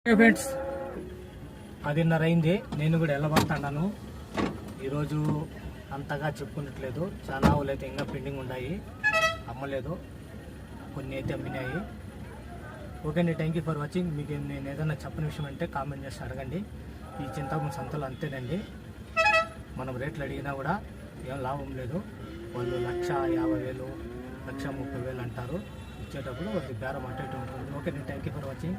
Friends 10:30 అయింది. నేను కూడా వెళ్ళబోతున్నాను. ఈరోజు అంతగా చెప్పుకున్నట్లేదు. చాలా ఆవులు అయితే ఇంకా పెండింగ్ ఉన్నాయి, అమ్మలేదు. కొన్ని అయితే అమ్మినాయి. ఓకే అండి, థ్యాంక్ యూ ఫర్ వాచింగ్. మీకు నేను ఏదైనా చెప్పని విషయం అంటే కామెంట్ చేసి అడగండి. ఈ చింతామణి సంతలో అంతేనండి, మనం రేట్లు అడిగినా కూడా ఏం లాభం లేదు. వాళ్ళు 1,50,000 1,30,000 అంటారు. ఇచ్చేటప్పుడు అది బేరం అటు ఇటు ఉంటుంది. ఓకే అండి, థ్యాంక్ యూ ఫర్ వాచింగ్.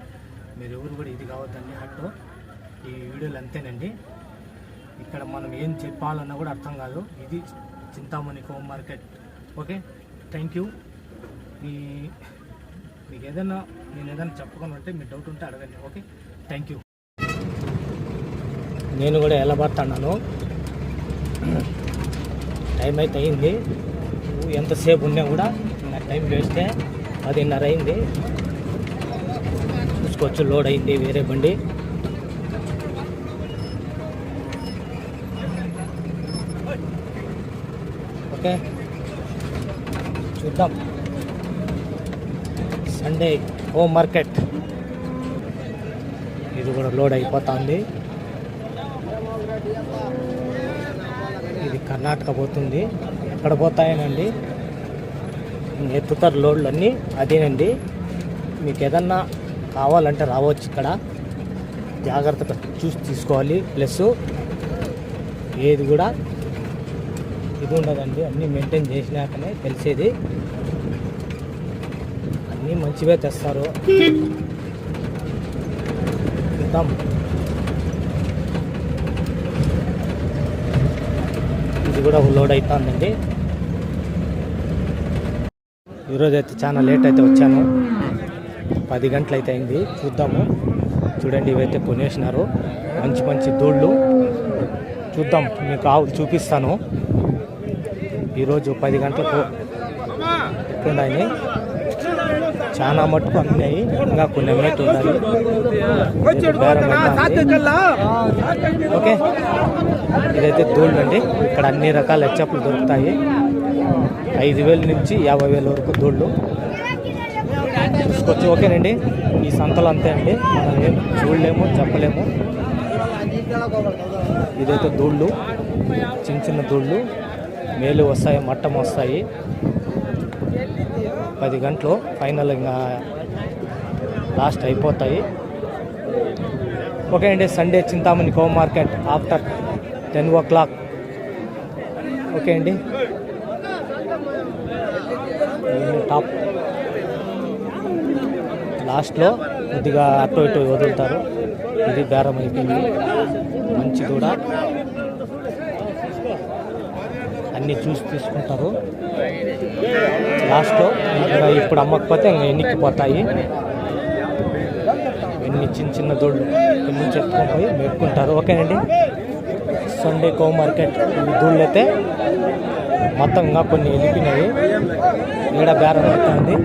మీరు ఎవరు కూడా ఇది కావద్దండి హట్టు. ఈ వీడియోలు అంతేనండి. ఇక్కడ మనం ఏం చెప్పాలన్నా కూడా అర్థం కాదు. ఇది చింతామణి కో మార్కెట్. Okay, thank you. మీకు ఏదైనా నేను ఏదైనా చెప్పకుండా ఉంటే మీ డౌట్ ఉంటే అడగండి. Okay, thank you. నేను కూడా వెళ్ళబడుతున్నాను. టైం అయితే అయింది. ఎంతసేపు ఉన్నా కూడా నా టైం వేస్తే 10:30 అయింది. చూసుకోవచ్చు, లోడ్ అయింది వేరే బండి. ఓకే, చూద్దాం. సండే హోమ్ మార్కెట్ ఇది కూడా లోడ్ అయిపోతుంది. ఇది కర్ణాటక పోతుంది. ఎక్కడ పోతాయనండి, ఎత్తుతారు లోడ్లు అన్నీ. అదేనండి, మీకు ఏదన్నా కావాలంటే రావచ్చు. ఇక్కడ జాగ్రత్తగా చూసి తీసుకోవాలి. ప్లస్ ఏది కూడా ఇది ఉండదండి, అన్నీ మెయింటైన్ చేసినాకనే తెలిసేది. అన్నీ మంచివే తెస్తారు. చూద్దాం. ఇది కూడా లోడ్ అవుతుందండి. ఈరోజు అయితే చాలా లేట్ అయితే వచ్చాను. 10 గంటలు అయితే అయింది. చూద్దాము. చూడండి, ఇవైతే కొనేసినారు. మంచి మంచి దూళ్ళు. చూద్దాం, మీకు ఆవులు చూపిస్తాను. ఈరోజు 10 గంటలకు ఉన్నాయి. చాలా మట్టుకు అమ్మినాయి, ఇంకా కొన్ని అమ్మేట్టు ఉన్నాయి. ఓకే, ఇదైతే దూళ్ళు అండి. ఇక్కడ అన్ని రకాల హెచ్చప్పులు దొరుకుతాయి. 5,000 నుంచి 50,000 వరకు దూళ్ళు తీసుకొచ్చి. ఓకేనండి, ఈ సంతలు అంతే అండి, మనం ఏం చూడలేము, చెప్పలేము. ఇదైతే దూళ్ళు, చిన్న చిన్న దూళ్ళు. మేలు వస్తాయి, మట్టం వస్తాయి. 10 గంటలు ఫైనల్, ఇంకా లాస్ట్ అయిపోతాయి. ఓకే అండి, సండే చింతామణి కో మార్కెట్ ఆఫ్టర్ 10 o'clock. ఓకే అండి, టాప్ లాస్ట్లో కొద్దిగా అటు ఇటు వదులుతారు. ఇది బేరం అయిపోయింది. మంచి కూడా అన్నీ చూసి తీసుకుంటారు. లాస్ట్లో ఇప్పుడు అమ్మకపోతే ఇంకా ఎన్నికిపోతాయి. ఎన్ని చిన్న చిన్న దూళ్ళు ఎన్ని నుంచి ఎత్తుకొని పోయి మెట్టుకుంటారు. ఓకేనండి, సండే కో మార్కెట్. ఈ దూళ్ళు అయితే మొత్తం ఇంకా కొన్ని వెళ్ళిపోయినాయి. ఈడ బేరం అవుతుంది.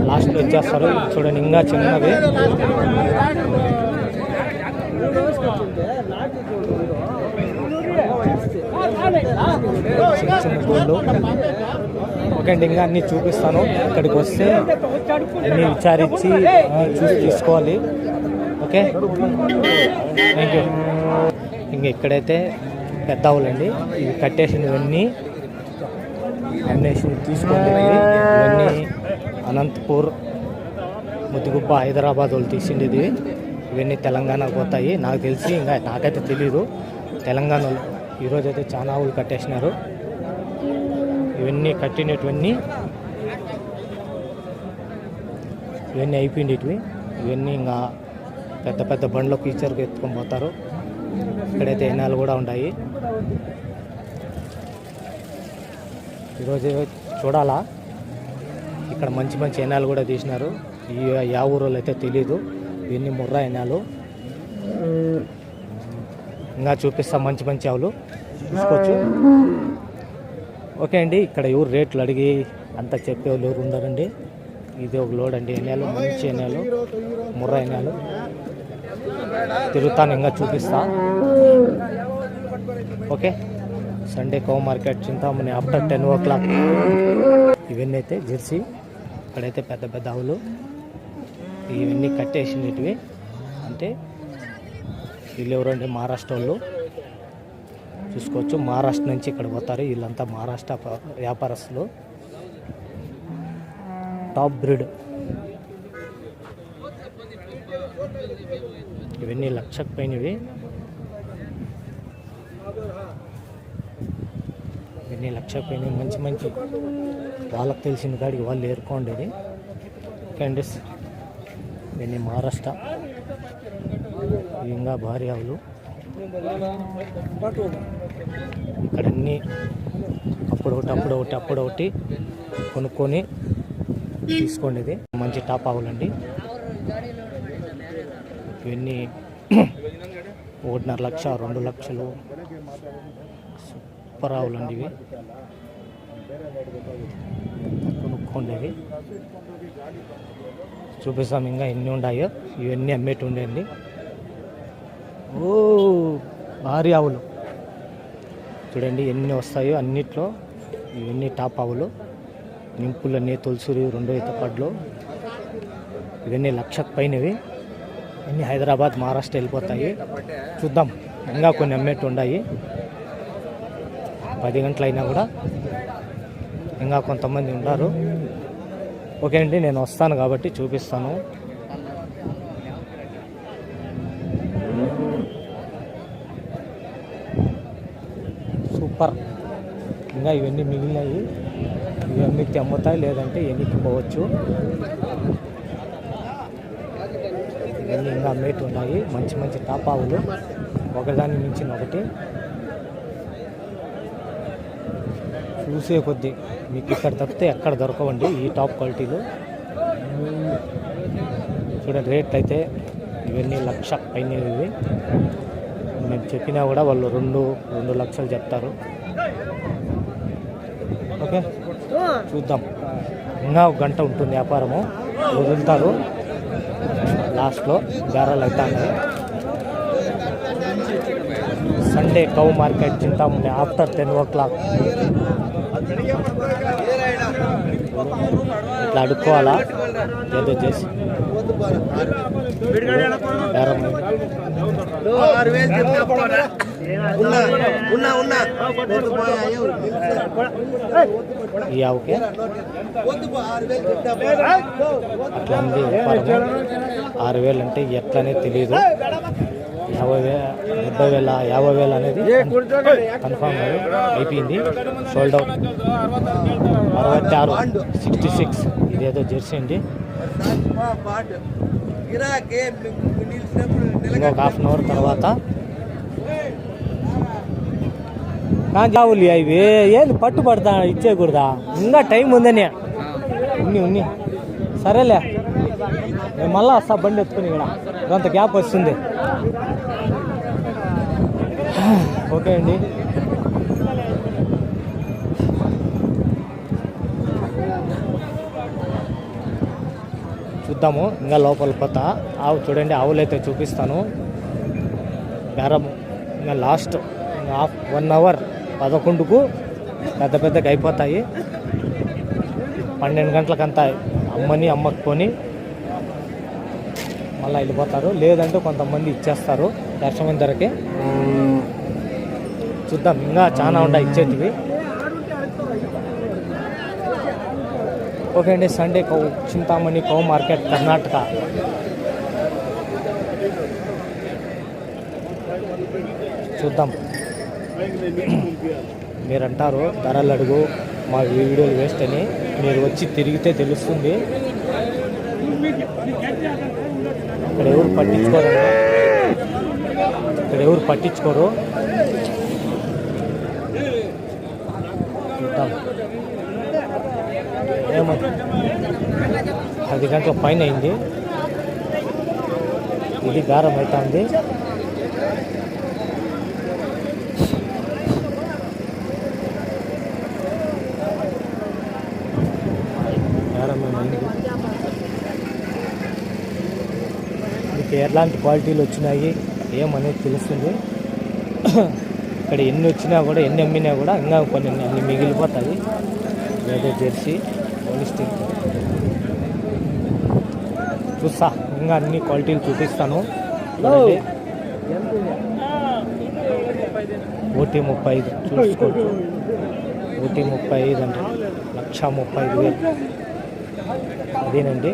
లాస్ట్లో వచ్చేస్తారు. చూడండి, ఇంకా చిన్నవి. చిన్న చిన్న గోళ్ళు. ఓకే అండి, ఇంకా అన్నీ చూపిస్తాను. ఇక్కడికి వస్తే అన్నీ విచారించి చూసి తీసుకోవాలి. Okay, thank you. ఇంకా ఇక్కడైతే పెద్ద ఆవులండి. ఇవి కట్టేసినవన్నీ అన్నేసి తీసుకోండి. ఇవన్నీ అనంతపూర్, ముద్దుగుబ్బ, హైదరాబాద్ వాళ్ళు తీసిండేది. ఇవన్నీ తెలంగాణకు పోతాయి నాకు తెలిసి. ఇంకా నాకైతే తెలీదు. తెలంగాణలో ఈరోజైతే చాలా ఆవులు కట్టేసినారు. ఇవన్నీ కట్టినటువన్నీ అయిపోయింది. ఇవన్నీ ఇంకా పెద్ద పెద్ద బండ్లో ఫీచర్కి ఎత్తుకొని పోతారు. ఇక్కడైతే ఎనాలు కూడా ఉన్నాయి. ఈరోజు చూడాలా, ఇక్కడ మంచి మంచి ఎనాలు కూడా తీసినారు. యా ఊరోళ్ళు అయితే తెలీదు. ఇవన్నీ ముర్రా ఎనాలు. ఇంకా చూపిస్తాం మంచి మంచి ఆవులు చూసుకోవచ్చు. ఓకే అండి, ఇక్కడ ఎవరు రేట్లు అడిగి అంతా చెప్పేవాళ్ళు ఎవరు ఉండరండి. ఇది ఒక లోడ్ అండి. ఎనాలు మంచి ఎనాలు, ముర్రా ఎనాలు. తిరుగుతాను, ఇంకా చూపిస్తా. ఓకే, సండే కో మార్కెట్ చింతామణి ఆఫ్టర్ 10 o'clock. ఇవన్నీ అయితే జెర్సీ. ఇక్కడైతే పెద్ద పెద్ద ఆవులు. ఇవన్నీ కట్టేసినవి. అంటే వీళ్ళు ఎవరంటే మహారాష్ట్ర వాళ్ళు చూసుకోవచ్చు. మహారాష్ట్ర నుంచి ఇక్కడ పోతారు. వీళ్ళంతా మహారాష్ట్ర వ్యాపారస్తులు. Top breed. ఇవన్నీ 1,00,000 పైనవి. ఇవన్నీ 1,00,000 పైన మంచి మంచి వాళ్ళకి తెలిసిన కాడికి వాళ్ళు ఏరుకోండి. ఓకే అండి, ఇవన్నీ మహారాష్ట్ర. ఇంకా భారీ ఆవులు. ఇక్కడ అన్నీ అప్పుడొకటి కొనుక్కొని తీసుకోండి. ఇది మంచి టాప్ ఆవులండి. ఇవన్నీ 1.5 లక్ష 2 లక్షలు సూపర్ ఆవులండి. ఇవి కొనుక్కోండి. ఇవి చూపిస్తాం ఇంకా ఎన్ని ఉన్నాయో. ఇవన్నీ అమ్మేటి ఉండేయండి. ఓ భారీ ఆవులు చూడండి ఎన్ని వస్తాయో అన్నిట్లో. ఇవన్నీ టాప్ ఆవులు. నింపులన్నీ తులసూరి 2 ఈత పడ్లు. ఇవన్నీ 1,00,000 పైనవి. ఇవన్నీ హైదరాబాద్ మహారాష్ట్ర వెళ్ళిపోతాయి. చూద్దాం ఇంకా కొన్ని అమ్మేటి ఉన్నాయి. 10 గంటలైనా కూడా ఇంకా కొంతమంది ఉన్నారు. ఓకే అండి, నేను వస్తాను కాబట్టి చూపిస్తాను. సూపర్. ఇంకా ఇవన్నీ మిగిలినాయి. ఇవి అమ్మితే అమ్ముతాయి, లేదంటే ఎన్నికిపోవచ్చు. ఇవన్నీ ఇంకా అమ్మేటి ఉన్నాయి. మంచి మంచి టాప్ ఆవులు, ఒకదాన్ని మించిన ఒకటి. చూసే కొద్దీ మీకు ఇక్కడ తప్పితే ఎక్కడ దొరకవండి ఈ టాప్ క్వాలిటీలు. చూడండి రేట్లు అయితే ఇవన్నీ 1,00,000 పైన. ఇవి మేము చెప్పినా కూడా వాళ్ళు 2 లక్షలు చెప్తారు. ఓకే, చూద్దాం. ఇంకా 1 గంట ఉంటుంది వ్యాపారము. వదులుతారు లాస్ట్లో. బేరాలు అయితే ఉన్నాయి. Sunday cow market Chintamani after 10 o'clock. ఇట్లా అడుక్కోవాలా ఏదో చేసి. ఈ ఆవుకే అట్లా ఉంది వ్యాపారము. 6,000 అంటే ఎట్లనే తెలియదు. 50,000 50,000 అనేది కన్ఫామ్ అయిపోయింది. Sold out. 66 66. ఇదేదో జెర్సీ అండి. ఇంకొక 1/2 అవర్ తర్వాత కావులి అవి ఏంది పట్టుబడతా ఇచ్చేయకూడదా? ఇంకా టైం ఉందని. ఉన్ని సరేలే, నేను మళ్ళీ వస్తా బండి ఎత్తుకుని. ఇక్కడ కొంత గ్యాప్ వస్తుంది. ఓకే అండి, చూద్దాము. ఇంకా లోపల కొత్త ఆవు చూడండి. ఆవులు అయితే చూపిస్తాను. బేరం ఇంకా లాస్ట్ 1 అవర్ 11కు పెద్దగా అయిపోతాయి. 12 గంటలకంతా అమ్మకపోని మళ్ళీ వెళ్ళిపోతారు. లేదంటే కొంతమంది ఇచ్చేస్తారు లక్షమైన ధరకి. చూద్దాం, ఇంకా చాలా ఉంటాయి ఇచ్చేటివి. ఓకే అండి, Sunday cow Chintamani cow market Karnataka. చూద్దాం. మీరంటారు ధరలు అడుగు మా వీడియోలు వేస్ట్ అని. మీరు వచ్చి తిరిగితే తెలుస్తుంది. ఇక్కడ ఎవరు పట్టించుకోరు. చూద్దాం. 10 గంటల పైన అయింది. ఇది గారం అవుతుంది. మీకు ఎలాంటి క్వాలిటీలు వచ్చినాయి ఏమనేది తెలుస్తుంది. ఇక్కడ ఎన్ని వచ్చినా కూడా, ఎన్ని అమ్మినా కూడా ఇంకా కొన్ని అన్ని మిగిలిపోతాయి. ఏదో జెర్సీ, హోలిస్టిక్ చూస్తా, ఇంకా అన్ని క్వాలిటీలు చూపిస్తాను. చూడండి, 1,35,000 చూసుకోవచ్చు. 1,35,000 అంటే 1,35,000. అదేనండి,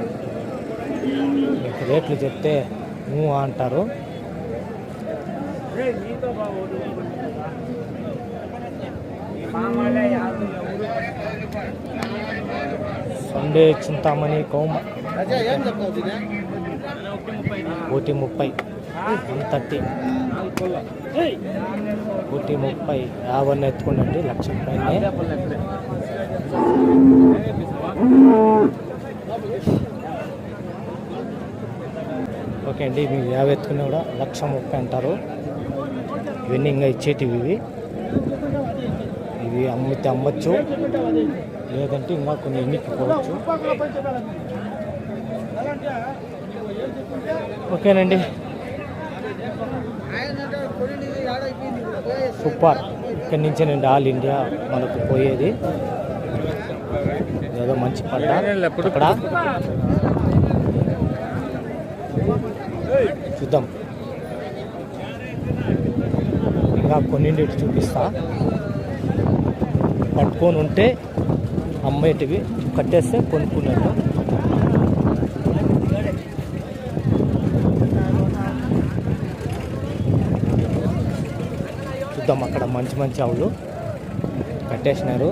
మీకు రేట్లు చెప్తే అంటారు. సండే చింతామణి కౌమ 1,30,000, 130, 1,30,000. యావన్నీ ఎత్తుకోండి, 1,00,000 పైన. ఓకే అండి, మీరు 50 ఎత్తుకున్నా కూడా 1,30,000 అంటారు. ఇవన్నీ ఇంకా ఇచ్చేటివి. ఇవి అమ్మితే అమ్మచ్చు, లేదంటే ఇంకా కొన్ని ఎన్నికపోవచ్చు. ఓకేనండి, సూపర్. ఇక్కడి నుంచేనండి ఆల్ ఇండియా మనకు పోయేది. ఏదో మంచి పడ్డ ఇక్కడ చూద్దాం. ఇంకా కొన్నింటి చూపిస్తా. పట్టుకొని ఉంటే అమ్మేటివి, కట్టేస్తే కొనుక్కునేట్టు. చూద్దాం, అక్కడ మంచి మంచి ఆవులు కట్టేసినారు.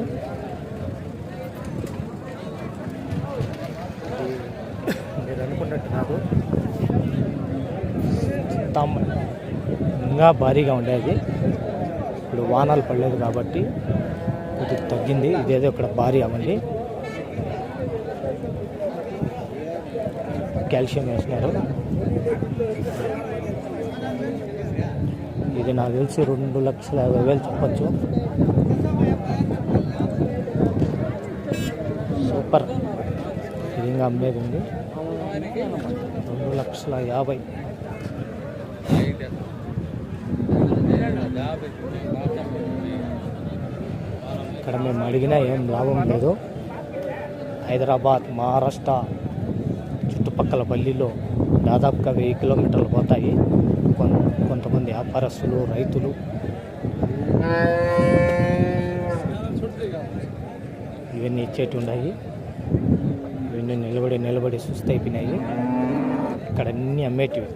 మీరు అనుకున్నట్టు కాదు, ఇంకా భారీగా ఉండేది. ఇప్పుడు వానాలు పడలేదు కాబట్టి కొద్దిగా తగ్గింది. ఇదేదో ఇక్కడ భారీ అవ్వండి, కాల్షియం వేసినారు. ఇది నాకు తెలిసి 2,50,000 చెప్పచ్చు. సూపర్. ఇది ఇంకా అమ్మేది ఉంది, 2,50,000. ఇక్కడ మేము అడిగినా ఏం లాభం లేదు. హైదరాబాద్, మహారాష్ట్ర చుట్టుపక్కల పల్లీలో దాదాపుగా 1000 కిలోమీటర్లు పోతాయి. కొంతమంది వ్యాపారస్తులు, రైతులు ఇవన్నీ ఇచ్చేటి ఉన్నాయి. ఇవన్నీ నిలబడి సుస్థ అయిపోయినాయి. ఇక్కడ అన్నీ అమ్మేటివి.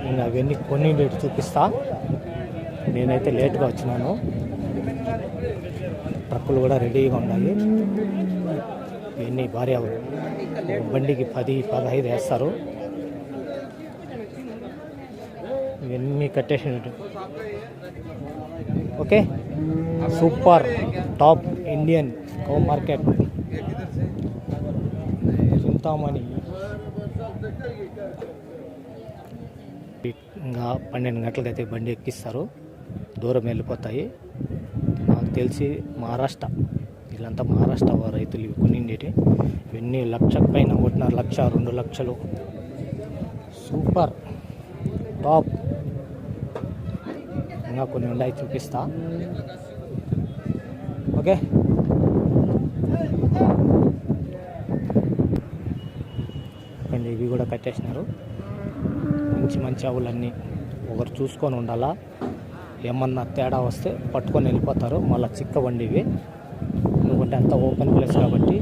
ఇంకా అవన్నీ కొన్ని రేటు చూపిస్తా. నేనైతే లేట్గా వచ్చినాను, ట్రక్కులు కూడా రెడీగా ఉన్నాయి. ఇవన్నీ భారీ బండికి 10-15 వేస్తారు. ఇవన్నీ కట్టేసినట్టు. Okay, super top Indian cow market Chintamani. ఇంకా 12 గంటలకైతే బండి ఎక్కిస్తారు, దూరం వెళ్ళిపోతాయి. నాకు తెలిసి మహారాష్ట్ర, వీళ్ళంతా మహారాష్ట్ర రైతులు ఇవి కొనిండేటి. ఇవన్నీ 1,00,000 పైన, 1,50,000, 2,00,000. Super top. ఇంకా కొన్ని ఉన్నాయి, చూపిస్తా. ఓకే, అండి ఇవి కూడా కట్టేసినారు. మంచి ఆవులన్నీ ఒకరు చూసుకొని ఉండాలా. ఏమన్నా తేడా వస్తే పట్టుకొని వెళ్ళిపోతారు. మళ్ళీ చిక్కవండి ఇవి, ఎందుకంటే అంతా ఓపెన్ ప్లేస్ కాబట్టి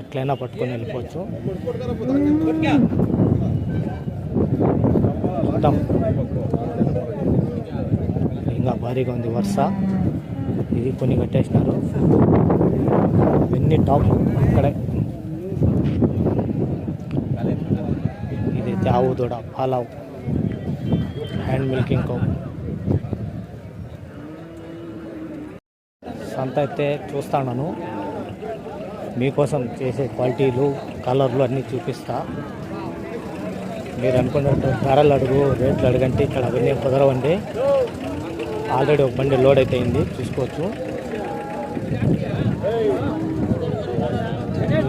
ఎట్లయినా పట్టుకొని వెళ్ళిపోవచ్చు. మొత్తం ఇంకా భారీగా ఉంది వరుస. ఇది కొన్ని కట్టేసినారు. ఇవన్నీ టాప్ అక్కడే. ఇదైతే ఆవు దూడ, పాలావు, హ్యాండ్ మిల్కింగ్ కౌ. సంత అయితే చూస్తాను, మీకోసం చేసే క్వాలిటీలు, కలర్లు అన్నీ చూపిస్తా. మీరు అనుకున్నట్టు ధరలు అడుగు, రేట్లు అడగంటే ఇక్కడ అవన్నీ కుదరవండి. ఆల్రెడీ ఒక బండి లోడ్ అయితే అయింది, చూసుకోవచ్చు.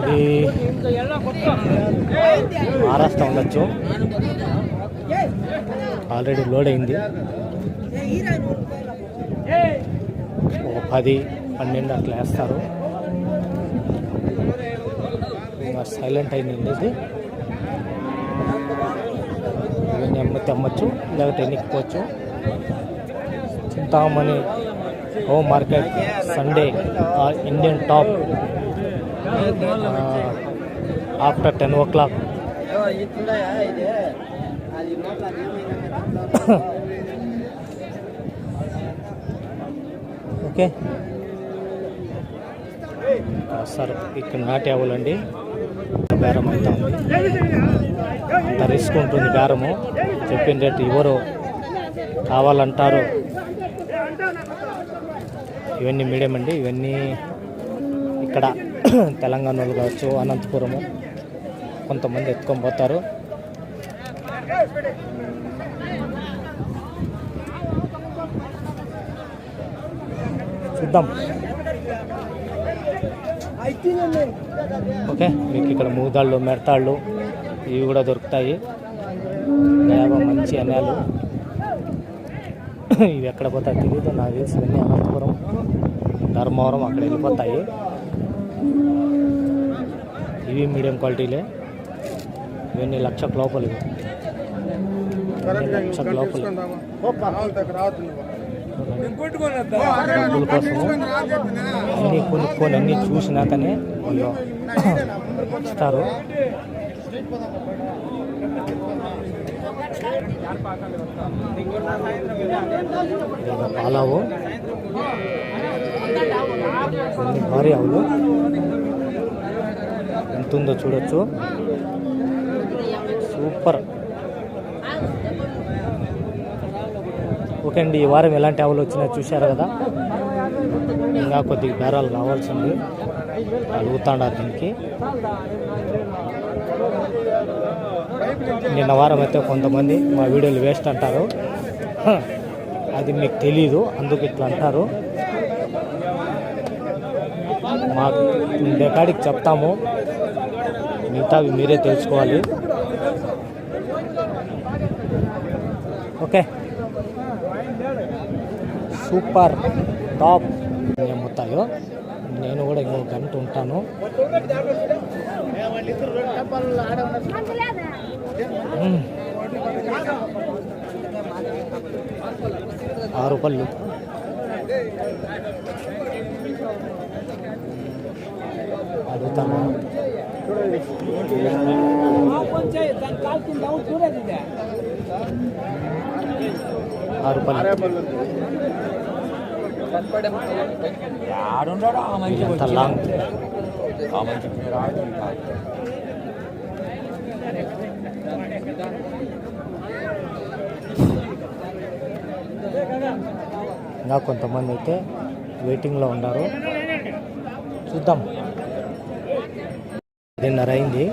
ఇది మహారాష్ట్ర ఉండొచ్చు, ఆల్రెడీ లోడ్ అయింది. ఒక 10-12 అట్లా వేస్తారు. సైలెంట్ అయిందండి ఇది. ఇవన్నీ అమ్మచ్చు లేకపోతే ఎన్నికపోవచ్చు. Chintamani home market Sunday Indian top after 10 o'clock. Okay sir ఇక్కడ నాటి ఆవులండి. బేరం అయితే ఉంది. అంత రిస్క్ ఉంటుంది బేరము. చెప్పిన రేటు ఎవరు కావాలంటారు. ఇవన్నీ మీడియం అండి. ఇవన్నీ ఇక్కడ తెలంగాణ వాళ్ళు కావచ్చు, అనంతపురము కొంతమంది ఎత్తుకొని పోతారు. చూద్దాం. ఓకే మీకు ఇక్కడ మూదాళ్ళు, మెడతాళ్ళు ఇవి కూడా దొరుకుతాయి. మంచి అనాలు ఇవి ఎక్కడ పోతాయి తెలియదు. నాకు తెలిసి ఇవన్నీ అనంతపురం, ధర్మవరం అక్కడ వెళ్ళిపోతాయి. ఇవి మీడియం క్వాలిటీలే. ఇవన్నీ 1,00,000 లోపల. 1,00,000 లోపల డబ్బుల కోసము అన్నీ కొనుక్కొని అన్నీ చూసినాకనే వాళ్ళు ఇస్తారు. పాలావు కొన్ని భారీ ఆవులు ఎంత ఉందో చూడొచ్చు. సూపర్. ఓకే అండి, ఈ వారం ఎలాంటి ఆవులు వచ్చినా చూశారు కదా. ఇంకా కొద్దిగా బేరాలు కావాల్సింది అడుగుతాడారు దీనికి. నిన్న వారం అయితే కొంతమంది మా వీడియోలు వేస్ట్ అంటారు. అది మీకు తెలీదు, అందుకు ఇట్లా అంటారు. మా డెకాడికి చెప్తాము, మిగతావి మీరే తెలుసుకోవాలి. ఓకే సూపర్ టాప్ అమ్ముతాయో. నేను కూడా ఇంకో గంట ఉంటాను. ₹6 అడుగుతాను. ఎంత లాంగ్ ఇంకా కొంతమంది అయితే వెయిటింగ్లో ఉన్నారు. చూద్దాం. 10:30 అయింది.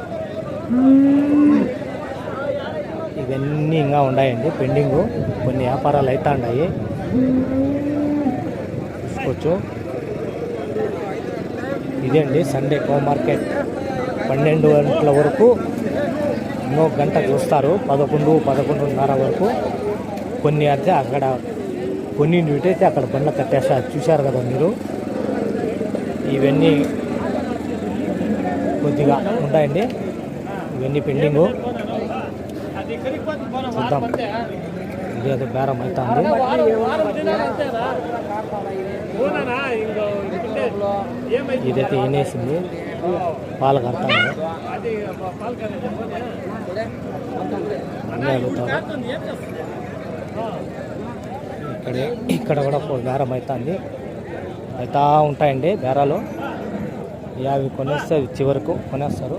ఇవన్నీ ఇంకా ఉన్నాయండి పెండింగ్. కొన్ని వ్యాపారాలు అయితే ఉన్నాయి, చూసుకోవచ్చు. ఇదే అండి సండే కో మార్కెట్. 12 గంటల వరకు ఇంకో గంట చూస్తారు. 11-11:30 వరకు. కొన్ని అయితే అక్కడ కొన్ని వీటైతే అక్కడ బండ్ల కట్టేస్తారు, చూశారు కదా మీరు. ఇవన్నీ కొద్దిగా ఉంటాయండి. ఇవన్నీ పెండింగు. చూద్దాం. ఇదేదో బేరం అవుతుంది. ఇదైతే ఏనేసింది, పాలు కడతాను అన్నీ అడుగుతారు. ఇక్కడ కూడా బేరం అవుతుంది. అవుతా ఉంటాయండి బేరాలు. అవి కొనేస్తే చివరకు కొనేస్తారు.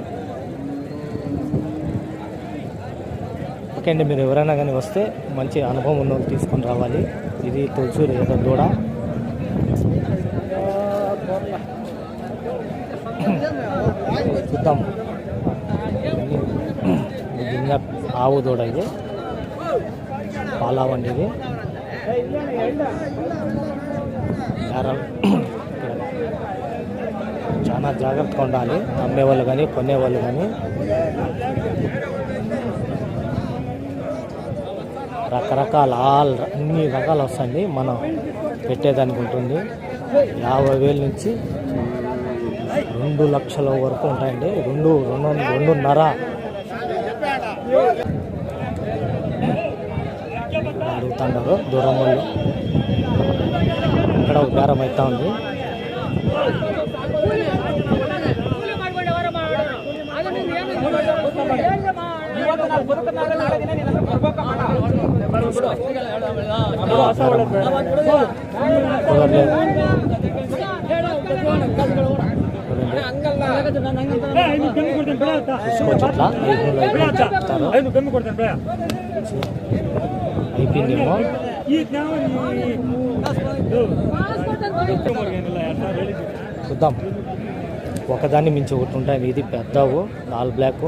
ఓకే అండి, మీరు ఎవరైనా కానీ వస్తే మంచి అనుభవం ఉన్న వాళ్ళు తీసుకొని రావాలి. ఇది తొలసూరు ఏదో దూడ. చూద్దాం. ఇంకా ఆవు దూడ ఇది, పాలావండి ఇది. చాలా జాగ్రత్తగా ఉండాలి, అమ్మేవాళ్ళు కానీ కొనేవాళ్ళు కానీ. రకరకాల అన్ని రకాలు వస్తాయి. మనం పెట్టేదానికి ఉంటుంది. 50,000 నుంచి 2 లక్షల వరకు ఉంటాయండి. 2.5 అడుగుతున్నారు దూరం వాళ్ళు. ఇక్కడ ఒక బేరం అవుతా ఉంది. అయిపోయిందేమో. చూద్దాం, ఒకదాన్ని మించి ఒకటి ఉంటాయి. ఇది పెద్దవు 4 బ్లాక్.